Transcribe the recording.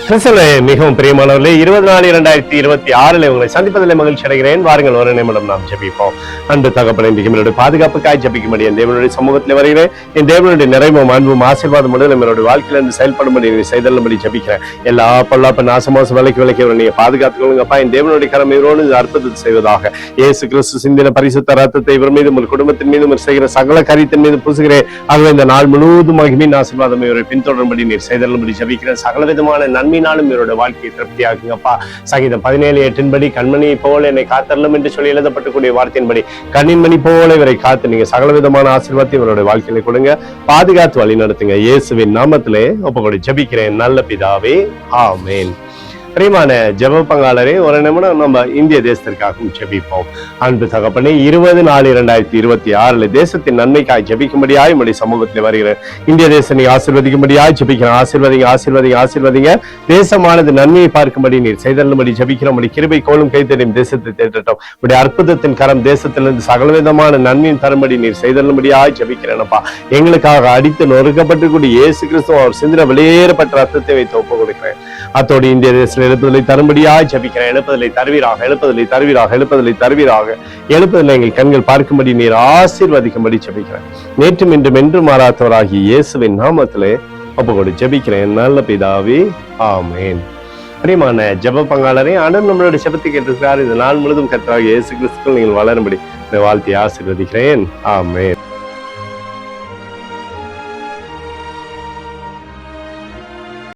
கிறிஸ்துவிலே மிகவும் பிரியமானவர்களே, 20/4/2026 உங்களை சந்திப்பதில் மகிழ்ச்சி அடைகிறேன். வாருங்கள், ஒரு நிமிடம் நாம் ஜெபிப்போம். அன்பு தகப்பனே, எங்களுடைய பாதுகாப்புக்காய் ஜெபிக்கும்படி என் தேவனுடைய சமூகத்தில் வருகிறேன். என் தேவனுடைய நிறைவும் அன்பும் ஆசீர்வாதம் முதல் நம்மளுடைய வாழ்க்கையில இருந்து செயல்படும்படி செய்தல்லும்படி ஜெபிக்கிறேன். எல்லா பொல்லாப்பு நாசமாசம் விலைக்கு நீங்க பாதுகாத்துக்கொள்ளுங்கப்பா. என் தேவனுடைய கரம் இவரோடு அற்புதத்தை செய்வதாக. இயேசு கிறிஸ்து சிந்தின பரிசுத்த ரத்தத்தை இவர் மீது, உங்கள் குடும்பத்தின் மீது செய்கிற சகல காரியத்தின் மீது பூசுகிறேன். ஆகவே இந்த நாள் முழுவதும் மகிமையின் ஆசீர்வாதம் இவரை பின்தொடரும்படி நீர் செய்தல்லும்படி ஜெபிக்கிறேன். சகல விதமான நன்மையினாலும் இவருடைய வாழ்க்கையை திருப்தியாக்குங்கப்பா. சங்கீதம் 17:8 கண்மணியை போல என்னை காத்தரலும் என்று சொல்லி எழுதப்பட்டக்கூடிய வார்த்தையின்படி கண்ணின் மணி போல இவரை காத்து நீங்க சகல விதமான ஆசீர்வாதத்தை இவருடைய வாழ்க்கையில கொடுங்க, பாதுகாத்து வழி நடத்துங்க. இயேசுவின் நாமத்திலே ஒப்புக்கொண்டு ஜெபிக்கிறேன் நல்ல பிதாவே, ஆமென். பிரியமான ஜெப பங்காளரே, ஒரு நிமிடம் நம்ம இந்திய தேசத்திற்காகவும் ஜெபிப்போம். அன்பு தகப்பனே, 20/4/2026 தேசத்தின் நன்மைக்காய் ஜெபிக்கும்படியாய் உங்களுடைய சமூகத்தில் வருகிறேன். இந்திய தேசம் நீ ஆசீர்வதிக்கும்படியாய் ஜெபிக்கிறேன். ஆசீர்வதிங்க. தேசமானது நன்மையை பார்க்கும்படி நீர் செய்தல்லும்படி ஜெபிக்கிறோம். உடைய கிருபை கோலும் கைத்தறியும் தேசத்தை தேற்றட்டும். உடைய அற்புதத்தின் கரம் தேசத்திலிருந்து சகலவிதமான நன்மையும் தரும்படி நீர் செய்தல்லும்படியாய் ஜெபிக்கிறேனப்பா. எங்களுக்காக அடித்து நொறுக்கப்பட்டு கூடிய இயேசு கிறிஸ்து அவர் சிந்தின வெளியேறப்பட்ட ரத்தத்தை வைத்து ஒப்பு கொடுக்கிறேன். அத்தோடு இந்திய தேசத்தில் எழுப்புதலை தரும்படியாய் ஜெபிக்கிறேன். எழுப்புதலை தருவீராக. எழுப்புதலை எங்கள் கண்கள் பார்க்கும்படி நீர் ஆசீர்வதிக்கும்படி ஜெபிக்கிறேன். நேற்றும் இன்றும் என்றும் மாறாதவராகிய இயேசுவின் நாமத்திலே ஒப்புக்கொண்டு ஜெபிக்கிறேன் நல்ல பிதாவே, ஆமென். பிரியமான ஜெப பங்காளரே, ஆண்டவர் நம்மளுடைய ஜெபத்தை கேட்டிருக்கிறார். இந்த நாள் முழுவதும் கர்த்தராகிய இயேசு கிறிஸ்துவுக்குள் நீங்கள் வளரும்படி வாழ்த்தி ஆசீர்வதிக்கிறேன். ஆமென்.